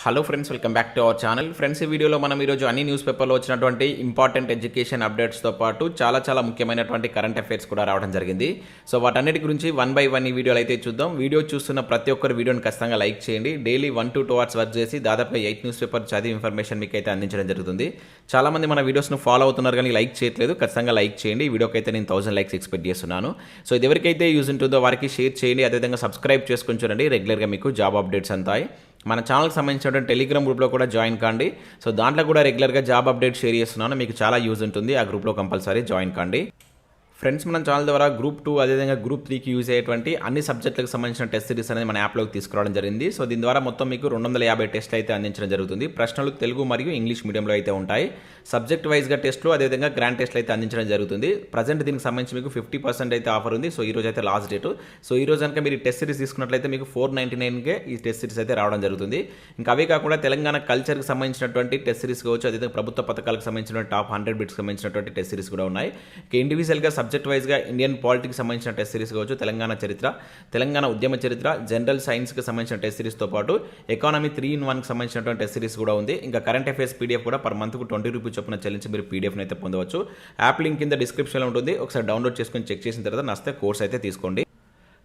Hello friends, welcome back to our channel. Friends, ఈ వీడియోలో మనం ఈరోజు అన్ని న్యూస్ పేపర్లో వచ్చినటువంటి ఇంపార్టెంట్ ఎడ్యుకేషన్ అప్డేట్స్తో పాటు చాలా ముఖ్యమైనటువంటి కరెంట్ అఫైర్స్ కూడా రావడం జరిగింది. సో వాటన్నిటి గురించి వన్ బై వన్ ఈ వీడియోలో అయితే చూద్దాం. వీడియో చూస్తున్న ప్రతి ఒక్కరు వీడియోని ఖచ్చితంగా లైక్ చేయండి. డైలీ 1 to 2 hours వర్క్ చేసి దాదాపుగా 8 న్యూస్ పేపర్ చదివి ఇన్ఫర్మేషన్ మీకు అయితే అందించడం జరుగుతుంది. చాలామంది మన వీడియోస్ను ఫాలో అవుతున్నారు కానీ లైక్ చేయట్లేదు. ఖచ్చితంగా లైక్ చేయండి. ఈ వీడియోకి అయితే నేను 1000 లైక్స్ ఎక్స్పెక్ట్ చేస్తున్నాను. సో ఇది ఎవరికైతే యూజ్ ఉంటుందో వారికి షేర్ చేయండి. అదేవిధంగా సబ్స్క్రైబ్ చేసుకొని చూడండి. రెగ్యులర్గా మీకు జాబ్ అప్డేట్స్ అంతాయి. మన ఛానల్కి సంబంధించినటువంటి టెలిగ్రామ్ గ్రూప్లో కూడా జాయిన్ కాండి. సో దాంట్లో కూడా రెగ్యులర్గా జాబ్ అప్డేట్ షేర్ చేస్తున్నాను. మీకు చాలా యూజ్ ఉంటుంది. ఆ గ్రూప్లో కంపల్సరీ జాయిన్ కాండి. ఫ్రెండ్స్, మన ఛానల్ ద్వారా గ్రూప్ 2 అదేవిధంగా గ్రూప్ 3కి యూజ్ అయ్యేటువంటి అన్ని సబ్జెక్టులకు సంబంధించిన టెస్ట్ సిరీస్ అనేది మన యాప్లోకి తీసుకురావడం జరిగింది. సో దీని ద్వారా మొత్తం మీకు 250 టెస్ట్లు అయితే అందించడం జరుగుతుంది. ప్రశ్నలు తెలుగు మరియు ఇంగ్లీష్ మీడియంలో అయితే ఉంటాయి. సబ్జెక్ట్ వైజ్గా టెస్ట్లు అదేవిధంగా గ్రాండ్ టెస్ట్లు అయితే అందించడం జరుగుతుంది. ప్రజెంట్ దీనికి సంబంధించి మీకు 50% అయితే ఆఫర్ ఉంది. సో ఈ రోజు అయితే లాస్ట్ డేట్. సో ఈ రోజు కనుక మీరు టెస్ట్ సిరీస్ తీసుకున్నట్లయితే మీకు 499కే ఈ టెస్ట్ సిరీస్ అయితే రావడం జరుగుతుంది. ఇంకా అవే కాకుండా తెలంగాణ కల్చర్కి సంబంధించినటువంటి టెస్ట్ సిరీస్ కావచ్చు, అదేవిధంగా ప్రభుత్వ పథకాలకు సంబంధించిన టాప్ 100 బిట్స్కి సంబంధించినటువంటి టెస్ట్ సిరీస్ కూడా ఉన్నాయి. ఇక ఇండివిజువల్గా సబ్జెక్ట్ వైజ్గా ఇండియన్ పాలిటిక్స్ సంబంధించిన టెస్ట్ సిరీస్ కావచ్చు, తెలంగాణ చరిత్ర, తెలంగాణ ఉద్యమ చరిత్ర, జనరల్ సైన్స్కి సంబంధించిన టెస్ట్ సిరీస్తో పాటు ఎకానమీ 3-in-1కి సంబంధించినటువంటి టెస్ట్ సిరీస్ కూడా ఉంది. ఇంకా కరెంట్ అఫైర్స్ పీడిఎఫ్ కూడా పర్ మంత్కు 20 రూపీస్ చొప్పున చెల్లించి మీరు పీడిఎఫ్ని అయితే పొందవచ్చు. యాప్ లింక్ కింద డిస్క్రిప్షన్లో ఉంటుంది. ఒకసారి డౌన్లోడ్ చేసుకొని చెక్ చేసిన తర్వాత నచ్చితే కోర్స్ అయితే తీసుకోండి.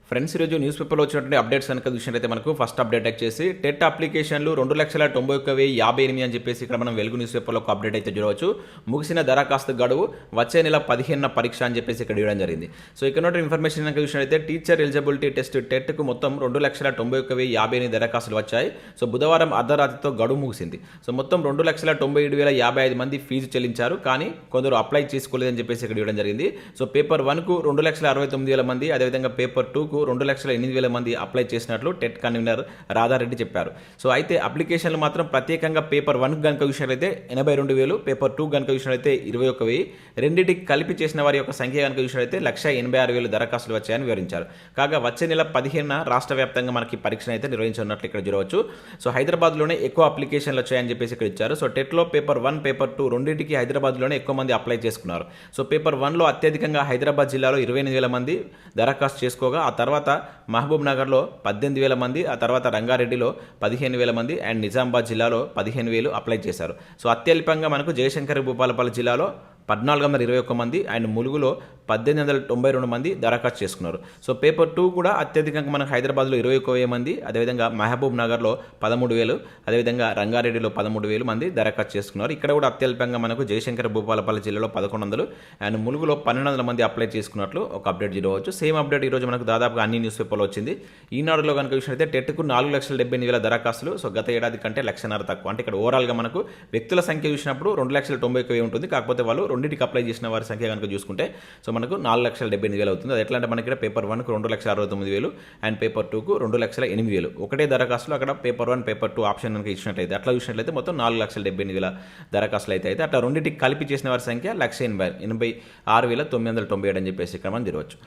ఫ్రెండ్స్, ఈరోజు న్యూస్ పేపర్లో వచ్చినటువంటి అప్డేట్స్ కనుక చూసినట్లయితే మనకు ఫస్ట్ అప్డేట్ వచ్చేసి టెట్ అప్లికేషన్లు 2,91,058 అని చెప్పేసి ఇక్కడ మనం వెలుగు న్యూస్ పేపర్లో ఒక అప్డేట్ అయితే చూడవచ్చు. ముగిసిన దరఖాస్తు గడువు వచ్చే నెల 15న పరీక్ష అని చెప్పేసి ఇక్కడ ఇవ్వడం జరిగింది. సో ఇక్కడ ఇన్ఫర్మేషన్ కనుక చూసినట్లయితే టీచర్ ఎలిజిబిలిటీ టెస్ట్ టెట్కు మొత్తం 2,91,058 దరఖాస్తులు వచ్చాయి. సో బుధవారం అర్ధరాత్రితో గడువు ముగిసింది. సో మొత్తం 2,97,055 మంది ఫీజు చెల్లించారు. కానీ కొందరు అప్లై చేసుకోలేదని చెప్పేసి ఇక్కడ ఇవ్వడం జరిగింది. సో పేపర్ 1కు 2,69,000 మంది, అదేవిధంగా పేపర్ 2కు 2,08,000 మంది అప్లై చేసినట్లు టెట్ కన్వీనర్ రాధారెడ్డి చెప్పారు. సో అయితే అప్లికేషన్లు మాత్రం ప్రత్యేకంగా పేపర్ 1 కనుక చూసినట్లయితే 82,000, పేపర్ 2 కనుక చూసినట్లయితే 21,000, రెండింటికి కలిపి చేసిన వారి యొక్క సంఖ్య కనుక చూసినట్లయితే 1,86,000 దరఖాస్తులు వచ్చాయని వివరించారు. కాగా వచ్చే నెల 15న రాష్ట్ర వ్యాప్తంగా మనకి పరీక్షను అయితే నిర్వహించనున్నట్లు ఇక్కడ చూడవచ్చు. సో హైదరాబాద్లోనే ఎక్కువ అప్లికేషన్లు వచ్చాయని చెప్పేసి ఇక్కడ ఇచ్చారు. సో టెట్లో పేపర్ 1, పేపర్ 2 రెండింటికి హైదరాబాద్లోనే ఎక్కువ మంది అప్లై చేసుకున్నారు. సో పేపర్ 1లో అత్యధికంగా హైదరాబాద్ జిల్లాలో 28,000 మంది దరఖాస్తు చేసుకోగా ఆ తర్వాత మహబూబ్ నగర్లో 18,000 మంది, ఆ తర్వాత రంగారెడ్డిలో 15,000 మంది అండ్ నిజామాబాద్ జిల్లాలో 15,000 అప్లై చేశారు. సో అత్యల్పంగా మనకు జయశంకర్ భూపాలపల్లి జిల్లాలో 1,421 మంది అండ్ ములుగులో 1,892 మంది దరఖాస్తు చేసుకున్నారు. సో పేపర్ 2 కూడా అత్యధికంగా మనకు హైదరాబాద్లో 21,000 మంది, అదేవిధంగా మహబూబ్ నగర్లో 13,000, అదేవిధంగా రంగారెడ్డిలో 13,000 మంది దరఖాస్తు చేసుకున్నారు. ఇక్కడ కూడా అత్యల్పంగా మనకు జయశంకర్ భూపాలపల్లి జిల్లాలో 1,100 అండ్ ములుగులో 1,200 మంది అప్లై చేసుకున్నట్లు ఒక అప్డేట్ చూడవచ్చు. సేమ్ అప్డేట్ ఈరోజు మనకు దాదాపుగా అన్ని న్యూస్ పేపర్లో వచ్చింది. ఈనాడులో కనుక చూసినట్లయితే టెట్కు 4,78,000 దరఖాస్తులు. సో గత ఏడాది కంటే 1,00,000 తక్కువ. అంటే ఇక్కడ ఓవరాల్గా మనకు వ్యక్తుల సంఖ్య చూసినప్పుడు 2,91,000 ఉంటుంది. కాకపోతే వాళ్ళు రెండింటికి అప్లై చేసిన వారి సంఖ్య కనుక చూసుకుంటే సో మనకు 4,78,000 అవుతుంది. అది ఎట్లా అంటే మనకి ఇక్కడ పేపర్ 1కు 2,69,000 అండ్ పేపర్ 2కు 2,08,000 ఒకటే దరఖాస్తులు. అక్కడ పేపర్ 1, పేపర్ 2 ఆప్షన్ కనుక ఇచ్చినట్లయితే అట్లా చూసినట్లయితే మొత్తం 4,78,000 దరఖాస్తులు అయితే అట్లా రెండింటికి కలిపి చేసిన వారి సంఖ్య 1,86,997 అని చెప్పేసి ఇక్కడ మనం తిరగవచ్చు.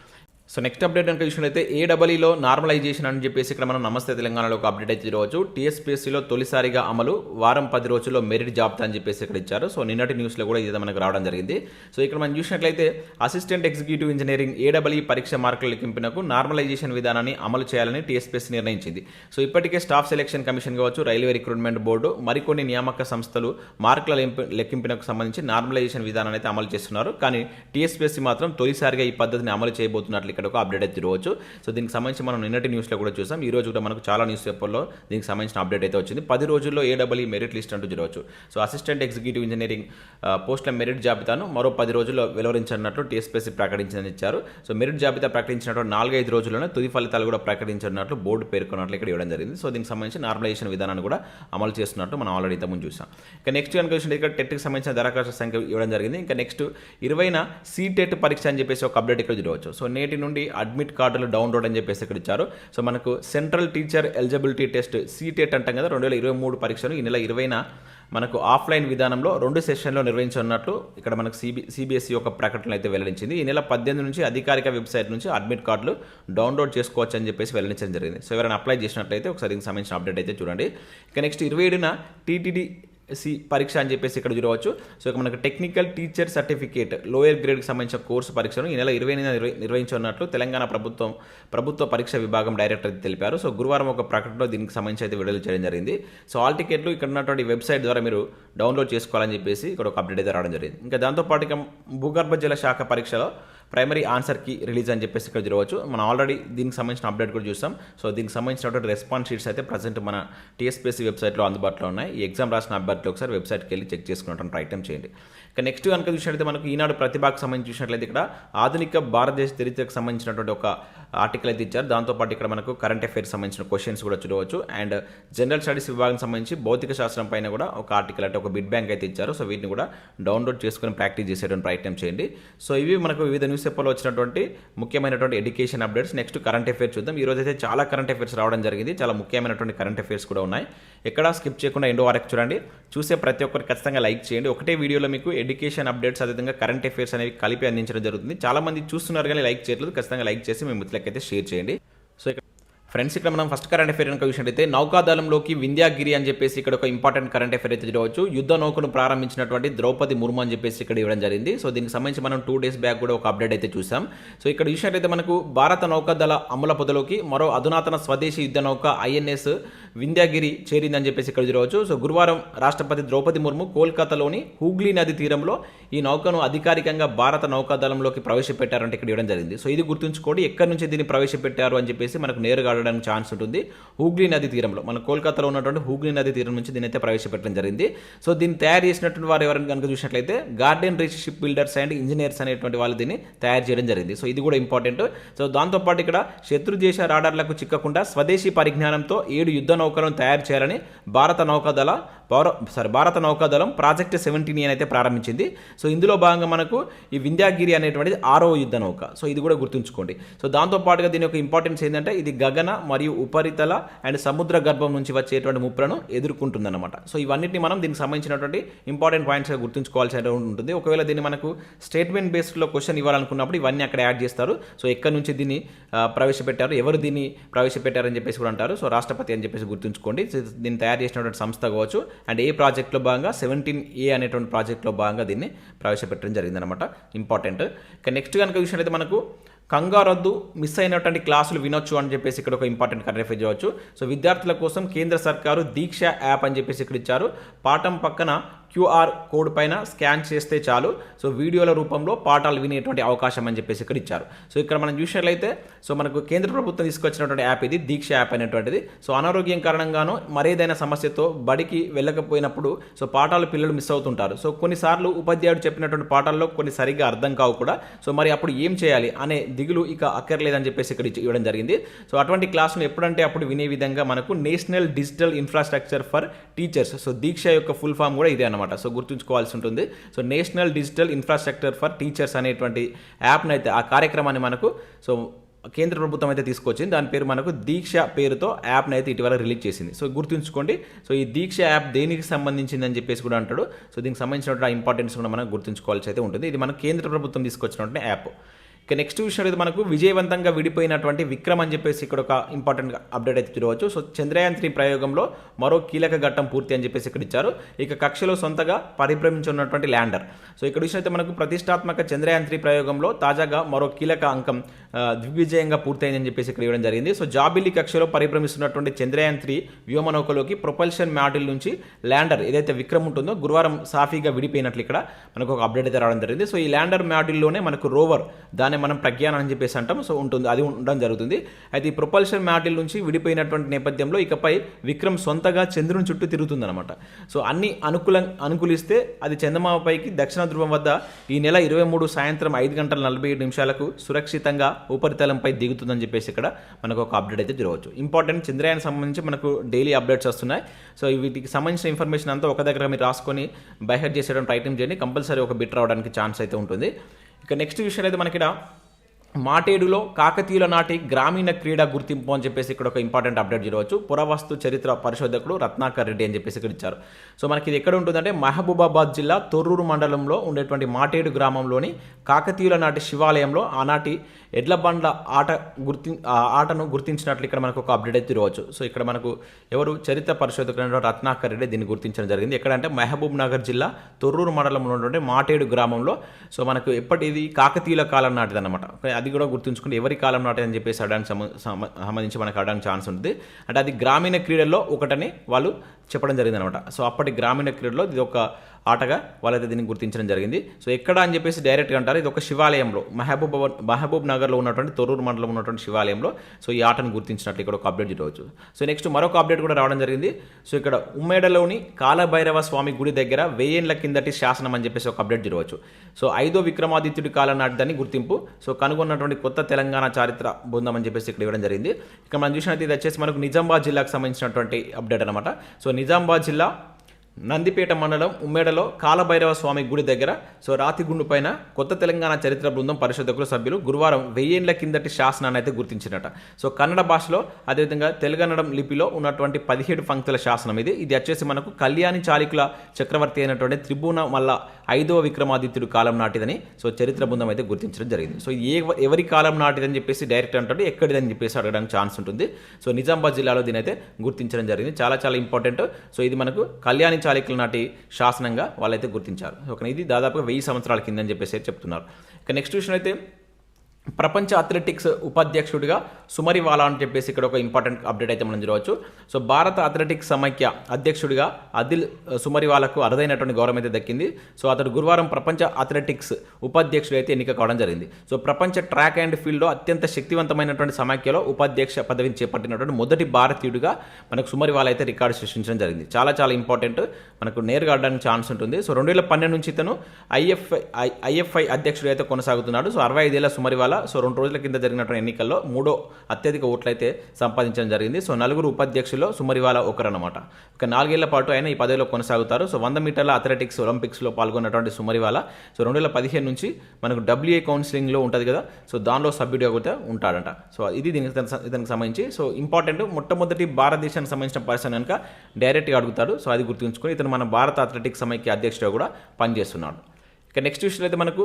సో నెక్స్ట్ అప్డేట్ కనుక చూసినట్లయితే ఏడబ్ల్యూలో నార్మలైజేషన్ అని చెప్పేసి ఇక్కడ మనం నమస్తే తెలంగాణలో ఒక అప్డేట్ అయితే చూడవచ్చు. TSPSCలో తొలిసారిగా అమలు, వారం 10 రోజుల్లో మెరిట్ జాబితా అని చెప్పేసి ఇక్కడ ఇచ్చారు. సో నిన్నటి న్యూస్లో కూడా ఇది మనకు రావడం జరిగింది. సో ఇక్కడ మనం చూసినట్లయితే అసిస్టెంట్ ఎగ్జిక్యూటివ్ ఇంజనీరింగ్ ఏడబ్ల్యూ పరీక్ష మార్కుల లెక్కింపునకు నార్మలైజేషన్ విధానాన్ని అమలు చేయాలని TSPSC నిర్ణయించింది. సో ఇప్పటికే స్టాఫ్ సెలక్షన్ కమిషన్ కావచ్చు, రైల్వే రిక్రూట్మెంట్ బోర్డు, మరికొన్ని నియామక సంస్థలు మార్కుల లెక్కింపునకు సంబంధించి నార్మలైజేషన్ విధానాన్ని అయితే అమలు చేస్తున్నారు. కానీ TSPSC మాత్రం తొలిసారిగా ఈ పద్ధతిని అమలు చేయబోతున్నట్లు ఇక్కడ ఒక అప్డేట్ అయితే చూడవచ్చు. సో దీనికి సంబంధించి మనం నిన్నటి న్యూస్లో కూడా చూసాం. ఈ రోజు కూడా మనకు చాలా న్యూస్ పేపర్లో దీనికి సంబంధించిన అప్డేట్ అయితే వచ్చింది. 10 రోజుల్లో ఏడబ్ల్యూ మెరిట్ లిస్ట్ అంటూ చూడవచ్చు. సో అసిస్టెంట్ ఎగ్జిక్యూటివ్ ఇంజనీరింగ్ పోస్టుల మెరిట్ జాబితాను మరో 10 రోజుల్లో వెలువరించనున్నట్లు TSPSC ప్రకటించిందని ఇచ్చారు. సో మెరిట్ జాబితా ప్రకటించినట్టు 4-5 రోజుల్లోనే తుది ఫలితాలు కూడా ప్రకటించినట్లు బోర్డు పేర్కొన్నట్లు ఇక్కడ ఇవ్వడం జరిగింది. సో దీనికి సంబంధించి నార్మలైజేషన్ విధానాన్ని కూడా అమలు చేస్తున్నట్టు మనం ఆల్రెడీ ఇంతకుముందు చూసాం. ఇక నెక్స్ట్ కనుక ఇక్కడ టెట్కి సంబంధించిన దరఖాస్తు సంఖ్య ఇవ్వడం జరిగింది. ఇంకా నెక్స్ట్ 20న సీటెట్ పరీక్ష అని చెప్పేసి ఒక అప్డేట్ ఇక్కడ చూడవచ్చు. సో నేటి నుండి అడ్మిట్ కార్డులు డౌన్లోడ్ అని చెప్పేసి ఇక్కడ ఇచ్చారు. సో మనకు central teacher eligibility test CTET అంటాం కదా, 2023 పరీక్షను ఈ నెల 20న మనకు ఆఫ్లైన్ విధానంలో 2 సెషన్లో నిర్వహించనున్నట్లు ఇక్కడ మనకు CBSE ఒక ప్రకటన అయితే వెల్లడించింది. ఈ నెల 18 నుంచి అధికారిక వెబ్సైట్ నుంచి అడ్మిట్ కార్డులు డౌన్లోడ్ చేసుకోవచ్చు అని చెప్పేసి వెల్లడించడం జరిగింది. సో ఎవరైనా అప్లై చేసినట్లయితే ఒకసారి దీనికి సంబంధించిన అప్డేట్ అయితే చూడండి. ఇక నెక్స్ట్ 27న పరీక్ష అని చెప్పేసి ఇక్కడ చూడవచ్చు. సో ఇక మనకు టెక్నికల్ టీచర్ సర్టిఫికేట్ లోయర్ గ్రేడ్కి సంబంధించిన కోర్సు పరీక్షను ఈ నెల 20 నిర్వహించనున్నట్లు తెలంగాణ ప్రభుత్వ పరీక్ష విభాగం డైరెక్టర్ తెలిపారు. సో గురువారం ఒక ప్రకటనలో దీనికి సంబంధించి అయితే విడుదల చేయడం జరిగింది. సో ఆల్ టికెట్లు ఇక్కడ ఉన్నటువంటి వెబ్సైట్ ద్వారా మీరు డౌన్లోడ్ చేసుకోవాలని చెప్పేసి ఇక్కడ ఒక అప్డేట్ అయితే రావడం జరిగింది. ఇంకా దాంతోపాటు ఇక భూగర్భ జల శాఖ పరీక్షలో ప్రైమరీ ఆన్సర్ కీ రిలీజ్ అని చెప్పేసి ఇక్కడ చూడవచ్చు. మనం ఆల్రెడీ దీనికి సంబంధించిన అప్డేట్ కూడా చూస్తాం. సో దీనికి సంబంధించినటువంటి రెస్పాన్స్ షీట్స్ అయితే ప్రజెంట్ మన TSPSC వెబ్సైట్లో అందుబాటులో ఉన్నాయి. ఈ ఎగ్జామ్ రాసిన అభ్యర్థులు ఒకసారి వెబ్సైట్కి వెళ్ళి చెక్ చేసుకున్నట్టు ప్రయత్నం చేయండి. ఇక నెక్స్ట్ కనుక చూసినట్లయితే మనకు ఈనాడు ప్రతిభకు సంబంధించి చూసినట్లయితే ఇక్కడ ఆధునిక భారతదేశ చరిత్రకు సంబంధించినటువంటి ఒక ఆర్టికల్ అయితే ఇచ్చారు. దాంతోపాటు ఇక్కడ మనకు కరెంట్ అఫైర్స్ సంబంధించిన క్వశ్చన్స్ కూడా చూడవచ్చు. అండ్ జనరల్ స్టడీస్ విభాగం సంబంధించి భౌతిక శాస్త్రం పైన కూడా ఒక ఆర్టికల్ అంటే ఒక బిడ్ బ్యాంక్ అయితే ఇచ్చారు. సో వీటిని కూడా డౌన్లోడ్ చేసుకుని ప్రాక్టీస్ చేసేటువంటి ప్రయత్నం చేయండి. సో ఇవి మనకు వివిధ న్యూస్ పేపర్లో వచ్చినటువంటి ముఖ్యమైనటువంటి education updates. Next current affairs చూద్దాం. ఈ రోజు అయితే చాలా కరెంట్ అఫైర్స్ రావడం జరిగింది. చాలా ముఖ్యమైనటువంటి కరెంట్ అఫైర్స్ కూడా ఉన్నాయి. ఎక్కడ స్కిప్ చేయకుండా ఎండో వరకు చూడండి. చూసే ప్రతి ఒక్కరు ఖచ్చితంగా లైక్ చేయండి. ఒకటే వీడియోలో మీకు ఎడ్యుకేషన్ అప్డేట్స్ అదేవిధంగా కరెంట్ అఫైర్స్ అనేవి కలిపి అందించడం జరుగుతుంది. చాలా మంది చూస్తున్నారు కానీ లైక్ చేయట్లేదు. ఖచ్చితంగా లైక్ చేసి మీ మిత్రులకైతే షేర్ చేయండి. సో ఇక్కడ ఫ్రెండ్స్ ఇక్కడ మనం ఫస్ట్ కరెంట్ అఫైర్ కనుక చూసినట్టయితే నౌకాదళంలోకి వింధ్యాగిరి అని చెప్పేసి ఇక్కడ ఒక ఇంపార్టెంట్ కరెంట్ అఫైర్ అయితే చూడవచ్చు. యుద్ధ నౌకను ప్రారంభించినటువంటి ద్రౌపది ముర్ము అని చెప్పేసి ఇక్కడ ఇవ్వడం జరిగింది. సో దీనికి సంబంధించి మనం 2 days బ్యాక్ కూడా ఒక అప్డేట్ అయితే చూసాం. సో ఇక్కడ చూసినట్టయితే మనకు భారత నౌకాదళ అమల పొదలోకి మరో అధునాతన స్వదేశీ యుద్ధ నౌక INS వింధ్యాగిరి చేరిందని చెప్పేసి ఇక్కడ చూడవచ్చు. సో గురువారం రాష్ట్రపతి ద్రౌపది ముర్ము కోల్కతాలోని హూగ్లీ నది తీరంలో ఈ నౌకను అధికారికంగా భారత నౌకాదళంలోకి ప్రవేశపెట్టారంటే ఇక్కడ ఇవ్వడం జరిగింది. సో ఇది గుర్తుంచుకోండి, ఎక్కడి నుంచి దీన్ని ప్రవేశపెట్టారు అని చెప్పేసి మనకు నేరుగా అడగడానికి ఛాన్స్ ఉంటుంది. హూగ్లీ నది తీరంలో మన కోల్కతాలో ఉన్నటువంటి హూగ్లీ నది తీరం నుంచి దీని అయితే ప్రవేశపెట్టడం జరిగింది. సో దీన్ని తయారు చేసినటువంటి వారు ఎవరైనా కనుక చూసినట్లయితే garden reach ship builders and engineers అనేటువంటి వాళ్ళు దీన్ని తయారు చేయడం జరిగింది. సో ఇది కూడా ఇంపార్టెంట్. సో దాంతోపాటు ఇక్కడ శత్రు దేశ రాడార్లకు చిక్కకుండా స్వదేశీ పరిజ్ఞానంతో 7 యుద్ధ నౌకలను తయారు చేయాలని భారత నౌకాదళం ప్రాజెక్ట్ 17 అయితే ప్రారంభించింది. సో ఇందులో భాగంగా మనకు ఈ వింధ్యాగిరి అనేటువంటిది 6వ యుద్ధ నౌక. సో ఇది కూడా గుర్తుంచుకోండి. సో దాంతోపాటుగా దీని యొక్క ఇంపార్టెన్స్ ఏంటంటే ఇది గగన మరియు ఉపరితల అండ్ సముద్ర గర్భం నుంచి వచ్చేటువంటి ముప్పులను ఎదుర్కొంటుందన్నమాట. సో ఇవన్నిటిని మనం దీనికి సంబంధించినటువంటి ఇంపార్టెంట్ పాయింట్స్గా గుర్తుంచుకోవాల్సి ఉంటుంది. ఒకవేళ దీన్ని మనకు స్టేట్మెంట్ బేస్డ్లో క్వశ్చన్ ఇవ్వాలనుకున్నప్పుడు ఇవన్నీ అక్కడ యాడ్ చేస్తారు. సో ఎక్కడి నుంచి దీన్ని ప్రవేశపెట్టారు, ఎవరు దీన్ని ప్రవేశపెట్టారని చెప్పేసి కూడా అంటారు. సో రాష్ట్రపతి అని చెప్పేసి గుర్తుంచుకోండి. దీన్ని తయారు చేసినటువంటి సంస్థ కావచ్చు అండ్ ఏ ప్రాజెక్ట్లో భాగంగా 17A అనేటువంటి ప్రాజెక్ట్లో భాగంగా దీన్ని ప్రవేశపెట్టడం జరిగిందనమాట. ఇంపార్టెంట్. ఇక నెక్స్ట్ కనుక చూసినట్లయితే మనకు కంగారొద్దు, మిస్ అయినటువంటి క్లాసులు వినొచ్చు అని చెప్పేసి ఇక్కడ ఒక ఇంపార్టెంట్ కరెంట్ అఫైర్ చేయవచ్చు. సో విద్యార్థుల కోసం కేంద్ర సర్కారు దీక్ష యాప్ అని చెప్పేసి ఇక్కడ ఇచ్చారు. పాఠం పక్కన QR కోడ్ పైన స్కాన్ చేస్తే చాలు సో వీడియోల రూపంలో పాఠాలు వినేటువంటి అవకాశం అని చెప్పేసి ఇక్కడ ఇచ్చారు. సో ఇక్కడ మనం చూసినట్లయితే సో మనకు కేంద్ర ప్రభుత్వం తీసుకొచ్చినటువంటి యాప్ ఇది దీక్ష యాప్ అనేటువంటిది. సో అనారోగ్యం కారణంగానో మరేదైనా సమస్యతో బడికి వెళ్ళకపోయినప్పుడు సో పాఠాలు పిల్లలు మిస్ అవుతుంటారు. సో కొన్నిసార్లు ఉపాధ్యాయుడు చెప్పినటువంటి పాఠాల్లో కొన్ని సరిగ్గా అర్థం కావు కూడా. సో మరి అప్పుడు ఏం చేయాలి అనే దిగులు ఇక అక్కర్లేదని చెప్పేసి ఇక్కడ ఇవ్వడం జరిగింది. సో అటువంటి క్లాసును ఎప్పుడంటే అప్పుడు వినే విధంగా మనకు national digital infrastructure for teachers so Diksha యొక్క ఫుల్ ఫామ్ కూడా ఇదే అనమాట. సో గుర్తుంచుకోవాల్సి ఉంటుంది. So national digital infrastructure for teachers అనేటువంటి యాప్ను అయితే ఆ కార్యక్రమాన్ని మనకు సో కేంద్ర ప్రభుత్వం అయితే తీసుకొచ్చింది. దాని పేరు మనకు దీక్ష పేరుతో యాప్ని అయితే ఇటీవల రిలీజ్ చేసింది. సో గుర్తుంచుకోండి. సో ఈ దీక్ష యాప్ దేనికి సంబంధించిందని చెప్పేసి కూడా అంటాడు. సో దీనికి సంబంధించిన ఇంపార్టెన్స్ కూడా మనం గుర్తుంచుకోవాల్సి అయితే ఉంటుంది. ఇది మన కేంద్ర ప్రభుత్వం తీసుకొచ్చినటువంటి యాప్. ఇక నెక్స్ట్ విషయం అయితే మనకు విజయవంతంగా విడిపోయినటువంటి విక్రమ్ అని చెప్పేసి ఇక్కడ ఒక ఇంపార్టెంట్ అప్డేట్ అయితే చూడవచ్చు. సో చంద్రయాన్ 3 ప్రయోగంలో మరో కీలక ఘట్టం పూర్తి అని చెప్పేసి ఇక్కడ ఇచ్చారు. ఇక కక్షలో సొంతగా పరిభ్రమించున్నటువంటి ల్యాండర్. సో ఇక్కడ విషయం అయితే మనకు ప్రతిష్టాత్మక చంద్రయాన్ 3 ప్రయోగంలో తాజాగా మరో కీలక అంకం దిగ్విజయంగా పూర్తయిందని చెప్పేసి ఇక్కడ ఇవ్వడం జరిగింది. సో జాబిల్లి కక్షలో పరిభ్రమిస్తున్నటువంటి చంద్రయాన్ 3 వ్యోమనౌకలోకి ప్రొపల్షన్ మాడ్యూల్ నుంచి ల్యాండర్ ఏదైతే విక్రమ్ ఉంటుందో గురువారం సాఫీగా విడిపోయినట్లు ఇక్కడ మనకు ఒక అప్డేట్ అయితే రావడం జరిగింది. సో ఈ ల్యాండర్ మాడ్యూల్లోనే మనకు రోవర్ దాన్ని మనం ప్రజ్ఞానం అని చెప్పేసి అంటాం. సో ఉంటుంది, అది ఉండడం జరుగుతుంది. అయితే ఈ ప్రొపల్షన్ మాడ్యూల్ నుంచి విడిపోయినటువంటి నేపథ్యంలో ఇకపై విక్రమ్ సొంతగా చంద్రుని చుట్టూ తిరుగుతుందన్నమాట. సో అన్ని అనుకూలిస్తే అది చందమామపైకి దక్షిణ ధ్రువం వద్ద ఈ నెల 23 సాయంత్రం 5:47 సురక్షితంగా ఉపరితలంపై దిగుతుందని చెప్పేసి ఇక్కడ మనకు ఒక అప్డేట్ అయితే జరగవచ్చు. ఇంపార్టెంట్ చంద్రయాన్ సంబంధించి మనకు డైలీ అప్డేట్స్ వస్తున్నాయి. సో వీటికి సంబంధించిన ఇన్ఫర్మేషన్ అంతా ఒక దగ్గర మీరు రాసుకొని బైహెడ్ చేసేయడం ప్రయత్నం చేయండి. కంపల్సరీ ఒక బిట్ రావడానికి ఛాన్స్ అయితే ఉంటుంది. ఇక నెక్స్ట్ విషయం అయితే మనకి మాటేడులో కాకతీయుల నాటి గ్రామీణ క్రీడా గుర్తింపు అని చెప్పేసి ఇక్కడ ఒక ఇంపార్టెంట్ అప్డేట్ చూడవచ్చు. పురావస్తు చరిత్ర పరిశోధకుడు రత్నాకర్ రెడ్డి అని చెప్పేసి ఇక్కడ ఇచ్చారు. సో మనకి ఇది ఎక్కడ ఉంటుందంటే మహబూబాబాద్ జిల్లా తొర్రూరు మండలంలో ఉండేటువంటి మాటేడు గ్రామంలోని కాకతీయుల నాటి శివాలయంలో ఆనాటి ఎడ్ల బండ్ల ఆటను గుర్తించినట్లు ఇక్కడ మనకు ఒక అప్డేట్ అయితే చూడవచ్చు. సో ఇక్కడ మనకు ఎవరు చరిత్ర పరిశోధకుడు రత్నాకర్ రెడ్డి దీన్ని గుర్తించడం జరిగింది. ఎక్కడంటే మహబూబ్ నగర్ జిల్లా తొర్రూరు మండలంలో ఉన్నటువంటి మాటేడు గ్రామంలో. సో మనకు ఎప్పటిది కాకతీయుల కాలం నాటిది అనమాట. అది కూడా గుర్తుంచుకుంటే ఎవరి కాలం నాటిది అని చెప్పేసి అడడానికి సంబంధించి మనకు అడడానికి ఛాన్స్ ఉంటుంది. అంటే అది గ్రామీణ క్రీడల్లో ఒకటని వాళ్ళు చెప్పడం జరిగింది అనమాట. సో అప్పటి గ్రామీణ క్రీడలో ఇది ఒక ఆటగా వాళ్ళైతే దీన్ని గుర్తించడం జరిగింది. సో ఎక్కడ అని చెప్పేసి డైరెక్ట్గా అంటారు, ఇది ఒక శివాలయంలో మహబూబ్ నగర్లో ఉన్నటువంటి తొర్రూరు మండలంలో ఉన్నటువంటి శివాలయంలో సో ఈ ఆటను గుర్తించినట్లు ఇక్కడ ఒక అప్డేట్ చూడవచ్చు. సో నెక్స్ట్ మరొక అప్డేట్ కూడా రావడం జరిగింది. సో ఇక్కడ ఉమ్మేడలోని కాలభైరవ స్వామి గుడి దగ్గర 1000 ఏళ్ల కిందటి శాసనం అని చెప్పేసి ఒక అప్డేట్ చూడవచ్చు. సో 5వ విక్రమాదిత్యుడి కాలం నాటిదని గుర్తింపు. సో కనుగొన్నటువంటి కొత్త తెలంగాణ చారిత్ర బృందం అని చెప్పేసి ఇక్కడ ఇవ్వడం జరిగింది. ఇక్కడ మనం చూసినట్టు ఇది వచ్చేసి మనకు నిజామాబాద్ జిల్లాకు సంబంధించినటువంటి అప్డేట్ అనమాట. సో నిజామాబాద్ జిల్లా నందిపేట మండలం ఉమ్మేడలో కాలభైరవ స్వామి గుడి దగ్గర సో రాతిగుండు పైన కొత్త తెలంగాణ చరిత్ర బృందం పరిశోధకుల సభ్యులు గురువారం 1000 ఏళ్ల కిందటి శాసనాన్ని అయితే గుర్తించినట. సో కన్నడ భాషలో అదేవిధంగా తెలుగన్నడం లిపిలో ఉన్నటువంటి 17 పంక్తుల శాసనం ఇది. ఇది వచ్చేసి మనకు కళ్యాణి చాళుక్యుల చక్రవర్తి అయినటువంటి త్రిభువన మల్ల 5వ విక్రమాదిత్యుడు కాలం నాటిదని సో చరిత్ర బృందం అయితే గుర్తించడం జరిగింది. సో ఎవరి కాలం నాటిదని చెప్పేసి డైరెక్ట్ అంటే ఎక్కడిదని చెప్పేసి అడగడానికి ఛాన్స్ ఉంటుంది. సో నిజామాబాద్ జిల్లాలో దీని అయితే గుర్తించడం జరిగింది. చాలా చాలా ఇంపార్టెంట్. సో ఇది మనకు కళ్యాణి చాళుక్యుల నాటి శాసనంగా వాళ్ళైతే గుర్తించారు. ఓకే, ఇది దాదాపుగా 1000 సంవత్సరాల కిందని చెప్పేసి చెప్తున్నారు. ఇక నెక్స్ట్ విషయం అయితే ప్రపంచ అథ్లెటిక్స్ ఉపాధ్యక్షుడిగా సుమరివాలా అని చెప్పేసి ఇక్కడ ఒక ఇంపార్టెంట్ అప్డేట్ అయితే మనం చూడవచ్చు. సో భారత అథ్లెటిక్స్ సమైక్య అధ్యక్షుడిగా అదిల్ సుమరివాలాకు అరుదైనటువంటి గౌరవం అయితే దక్కింది. సో అతడు గురువారం ప్రపంచ అథ్లెటిక్స్ ఉపాధ్యక్షుడు అయితే ఎన్నిక కావడం జరిగింది. సో ప్రపంచ ట్రాక్ అండ్ ఫీల్డ్లో అత్యంత శక్తివంతమైనటువంటి సమైక్యలో ఉపాధ్యక్ష పదవిని చేపట్టినటువంటి మొదటి భారతీయుడిగా మనకు సుమరివాలా అయితే రికార్డు సృష్టించడం జరిగింది. చాలా చాలా ఇంపార్టెంట్, మనకు నేరుగా ఆడడానికి ఛాన్స్ ఉంటుంది. సో 2012 నుంచి ఇతను ఐఎఫ్ఐ అధ్యక్షుడు అయితే కొనసాగుతున్నాడు. సో 65 ఏళ్ల సుమరివాలా సో 2 రోజుల కింద జరిగినటువంటి ఎన్నికల్లో 3వ అత్యధిక ఓట్లు అయితే సంపాదించడం జరిగింది. సో 4 ఉపాధ్యక్షుల్లో సుమరివాలా ఒకరన్నమాట. ఒక 4 ఏళ్ల పాటు ఆయన ఈ పదవిలో కొనసాగుతారు. సో 100 మీటర్ల అథ్లెటిక్స్ ఒలింపిక్స్లో పాల్గొన్నటువంటి సుమరివాలా సో 2015 నుంచి మనకు WA కౌన్సిలింగ్లో ఉంటుంది కదా, సో దానిలో సభ్యుడిగా కూడా ఉంటాడంట. సో ఇది దీనికి సంబంధించి సో ఇంపార్టెంట్. మొట్టమొదటి భారతదేశానికి సంబంధించిన పర్సన్ కనుక డైరెక్ట్గా అడుగుతాడు. సో అది గుర్తుంచుకొని ఇతను మన భారత అథ్లెటిక్స్ సమైక్య అధ్యక్షుడిగా కూడా పనిచేస్తున్నాడు. ఇక నెక్స్ట్ విషయంలో అయితే మనకు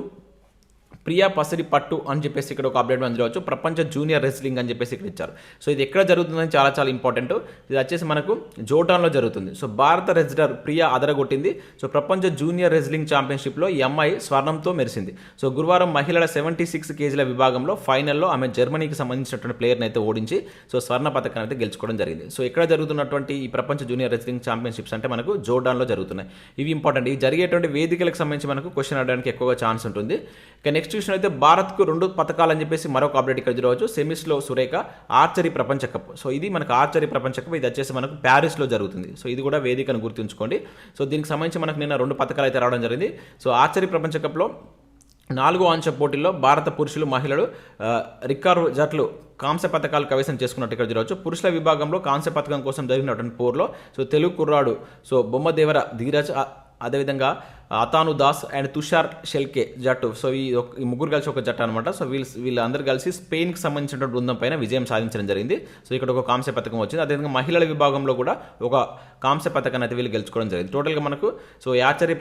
ప్రియా పసిడి పట్టు అని చెప్పేసి ఇక్కడ ఒక అప్డేట్ అందించవచ్చు. ప్రపంచ జూనియర్ రెస్లింగ్ అని చెప్పేసి ఇక్కడ ఇచ్చారు. సో ఇది ఎక్కడ జరుగుతుందని చాలా చాలా ఇంపార్టెంట్. ఇది వచ్చేసి మనకు జోర్డాన్లో జరుగుతుంది. సో భారత రెజ్లర్ ప్రియా అదరగొట్టింది. సో ప్రపంచ జూనియర్ రెజ్లింగ్ ఛాంపియన్షిప్లో ఈ అమ్మాయి స్వర్ణంతో మెరిసింది. సో గురువారం మహిళల 76 కేజీల విభాగంలో ఫైనల్లో ఆమె జర్మనీకి సంబంధించినటువంటి ప్లేయర్ని అయితే ఓడించి సో స్వర్ణ పథకాన్ని అయితే గెలుచుకోవడం జరిగింది. సో ఇక్కడ జరుగుతున్నటువంటి ఈ ప్రపంచ జూనియర్ రెజ్లింగ్ ఛాంపియన్షిప్స్ అంటే మనకు జోర్డాన్లో జరుగుతున్నాయి. ఇవి ఇంపార్టెంట్. ఇవి జరిగేటువంటి వేదికలకు సంబంధించి మనకు క్వశ్చన్ అడగడానికి ఎక్కువగా ఛాన్స్ ఉంటుంది. ఇక నెక్స్ట్ విషయం అయితే భారత్కు 2 పథకాలు అని చెప్పేసి మరొక అప్డేట్ ఇక్కడ చూడవచ్చు. సెమీస్లో సురేఖ ఆర్చరీ ప్రపంచ కప్. సో ఇది మనకు ఆర్చరీ ప్రపంచ కప్. ఇది వచ్చేసి మనకు ప్యారిస్లో జరుగుతుంది. సో ఇది కూడా వేదికను గుర్తుంచుకోండి. సో దీనికి సంబంధించి మనకు నిన్న 2 పథకాలు అయితే రావడం జరిగింది. సో ఆర్చరీ ప్రపంచ కప్లో 4వ అంచె పోటీల్లో భారత పురుషులు మహిళలు రికర్వ్ జట్లు కాంస్య పథకాలు కైవసం చేసుకున్నట్టు ఇక్కడ చూడవచ్చు. పురుషుల విభాగంలో కాంస్య పథకం కోసం జరిగినటువంటి పోర్లో సో తెలుగు కుర్రాడు సో బొమ్మదేవర ధీరజ్ అదేవిధంగా అతాను దాస్ అండ్ తుషార్ షెల్కే జట్టు. సో ఈ ముగ్గురు కలిసి ఒక జట్టు అనమాట. సో వీళ్ళందరూ కలిసి స్పెయిన్కి సంబంధించిన బృందం పైన విజయం సాధించడం జరిగింది. సో ఇక్కడ ఒక కాంస్య పథకం వచ్చింది. అదేవిధంగా మహిళల విభాగంలో కూడా ఒక కాంస్య పథకాన్ని అయితే వీళ్ళు గెలుచుకోవడం జరిగింది. టోటల్గా మనకు సో ఆర్చరీ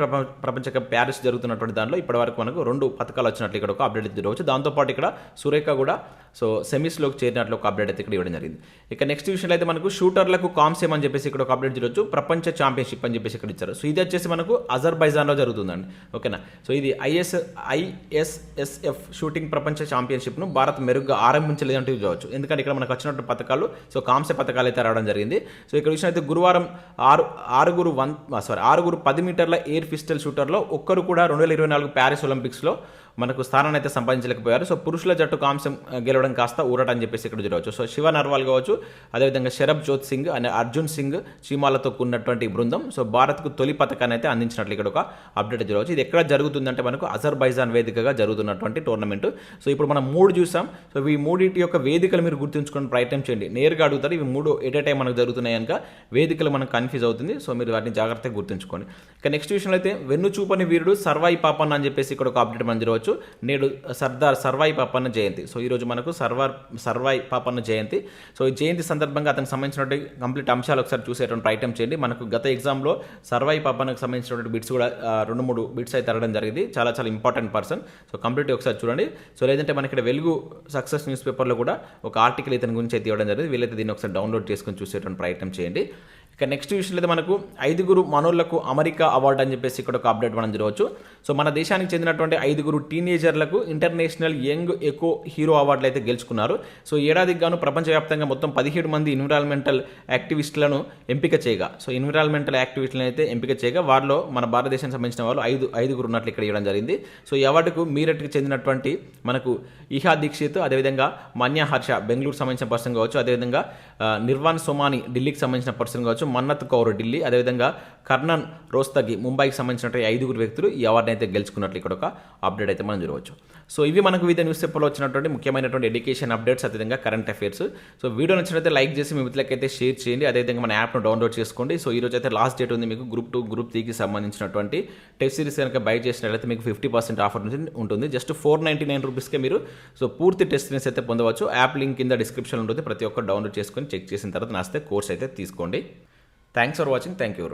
ప్రపంచ కప్ ప్యారిస్ జరుగుతున్నటువంటి దాంట్లో ఇప్పటివరకు మనకు 2 పథకాలు వచ్చినట్లు ఇక్కడ ఒక అప్డేట్ చూడవచ్చు. దాంతోపాటు ఇక్కడ సురేఖ కూడా సో సెమీస్లోకి చేరినట్లు ఒక అప్డేట్ అయితే ఇక్కడ ఇవ్వడం జరిగింది. ఇక నెక్స్ట్ విషయంలో అయితే మనకు షూటర్లకు కాంస్యం అని చెప్పేసి ఇక్కడ ఒక అప్డేట్ చూడవచ్చు. ప్రపంచ ఛాంపియన్షిప్ అని చెప్పేసి ఇక్కడ ఇచ్చారు. సో ఇది వచ్చేసి మనకు అజర్బైజాన్లో జరుగుతుందండి. ఓకేనా. సో ఇది ISSF షూటింగ్ ప్రపంచ ఛాంపియన్షిప్ను భారత్ మెరుగ్గా ఆరంభించలేదంటూ చూడవచ్చు. ఎందుకంటే ఇక్కడ మనకు వచ్చినటువంటి పథకాలు సో కాంస్య పథకాలు అయితే రావడం జరిగింది. సో ఇక్కడ విషయం అయితే గురువారం ఆరుగురు 10 మీటర్ల ఎయిర్ పిస్టల్ షూటర్లో ఒక్కరు కూడా 2024 ప్యారిస్ ఒలింపిక్స్లో మనకు స్థానాన్ని అయితే సంపాదించలేకపోయారు. సో పురుషుల జట్టు కాంస్యం గెలవడం కాస్త ఊరట అని చెప్పేసి ఇక్కడ చూడవచ్చు. సో శివ నర్వాల్ కావచ్చు, అదేవిధంగా శరబ్ జోత్ సింగ్ అనే అర్జున్ సింగ్ చీమాలతో కూడినటువంటి బృందం సో భారత్కు తొలి పథకాన్ని అయితే అందించినట్లు ఇక్కడ ఒక అప్డేట్ చూడవచ్చు. ఇది ఎక్కడ జరుగుతుందంటే మనకు అజర్బైజాన్ వేదికగా జరుగుతున్నటువంటి టోర్నమెంట్. సో ఇప్పుడు మనం 3 చూసాం. సో ఈ 3 యొక్క వేదికలు మీరు గుర్తుంచుకొని ప్రయత్నం చేయండి. నేరుగా అడుగుతారు. ఇవి 3 ఎట్ ఏ టైం మనకు జరుగుతున్నాయి కనుక వేదికలు మనకు కన్ఫ్యూజ్ అవుతుంది. సో మీరు వాటిని జాగ్రత్తగా గుర్తుంచుకోండి. ఇక నెక్స్ట్ విషయంలో అయితే వెన్ను చూపని వీరుడు సర్వాయి పాపన్న అని చెప్పేసి ఇక్కడ ఒక అప్డేట్ మనం చూడవచ్చు. చూడవచ్చు. నేడు సర్దార్ సర్వాయి పాపన్న జయంతి. సో ఈరోజు మనకు సర్వాయి పాపన్న జయంతి. సో ఈ జయంతి సందర్భంగా అతనికి సంబంధించినటువంటి కంప్లీట్ అంశాలు ఒకసారి చూసేటువంటి ప్రయత్నం చేయండి. మనకు గత ఎగ్జామ్లో సర్వాయి పాపన్నకు సంబంధించినటువంటి బిట్స్ కూడా 2-3 బిట్స్ అయితే అడగడం జరిగింది. చాలా చాలా ఇంపార్టెంట్ పర్సన్. సో కంప్లీట్ ఒకసారి చూడండి. సో లేదంటే మనకి ఇక్కడ వెలుగు సక్సెస్ న్యూస్ పేపర్లో కూడా ఒక ఆర్టికల్ ఇతని గురించి అయితే ఇవ్వడం జరిగింది. వీళ్ళైతే దీన్ని ఒకసారి డౌన్లోడ్ చేసుకొని చూసేటువంటి ప్రయత్నం చేయండి. ఇక నెక్స్ట్ విషయంలో అయితే మనకు 5 మనోళ్లకు అమెరికా అవార్డు అని చెప్పేసి ఇక్కడ ఒక అప్డేట్ మనం చూడవచ్చు. సో మన దేశానికి చెందినటువంటి 5 టీనేజర్లకు ఇంటర్నేషనల్ యంగ్ ఎకో హీరో అవార్డులు అయితే గెలుచుకున్నారు. సో ఏడాదికి గాను ప్రపంచవ్యాప్తంగా మొత్తం 17 మంది ఎన్విరాన్మెంటల్ యాక్టివిస్టులను ఎంపిక చేయగా, సో ఎన్విరాన్మెంటల్ యాక్టివిస్టులను అయితే ఎంపిక చేయగా వారిలో మన భారతదేశానికి సంబంధించిన వాళ్ళు 5 ఉన్నట్లు ఇక్కడ ఇవ్వడం జరిగింది. సో ఈ అవార్డుకు మీరట్కి చెందినటువంటి మనకు ఇహా దీక్షిత్, అదేవిధంగా మన్యా హర్ష బెంగళూరు సంబంధించిన పర్సన్ కావచ్చు, అదేవిధంగా నిర్వాన్ సోమాని ఢిల్లీకి సంబంధించిన పర్సన్ కావచ్చు, మన్నత్ కౌర్ ఢిల్లీ, అదేవిధంగా కర్ణన్ రోస్తగి ముంబైకి సంబంధించినటువంటి 5 వ్యక్తులు ఈ అవార్డుని అయితే గెలుచుకున్నట్లు ఇక్కడ ఒక అప్డేట్ అయితే మనం చూడవచ్చు. సో ఇవి మనకు వివిధ న్యూస్ పేపర్లో వచ్చినటువంటి ముఖ్యమైనటువంటి ఎడ్యుకేషన్ అప్డేట్స్, అదేవిధంగా కరెంట్ అఫైర్స్. సో వీడియో నచ్చినట్లయితే లైక్ చేసి మీ మిత్రులకైతే షేర్ చేయండి. అదేవిధంగా మన యాప్ను డౌన్లోడ్ చేసుకోండి. సో ఈరోజు అయితే లాస్ట్ డేట్ ఉంది మీకు గ్రూప్ 2, గ్రూప్ 3కి సంబంధించినటువంటి టెస్ట్ సిరీస్ కనుక బై చేసినట్లయితే మీకు 50% ఆఫర్ ఉంటుంది. జస్ట్ 499 రూపీస్కే మీరు సో పూర్తి టెస్ట్ సిరీస్ అయితే పొందవచ్చు. యాప్ లింక్ కింద డిస్క్రిప్షన్ ఉంటుంది. ప్రతి ఒక్కరు డౌన్లోడ్ చేసుకొని చెక్ చేసిన తర్వాత నాస్తే కోర్స్ అయితే తీసుకోండి. Thanks for watching. Thank you.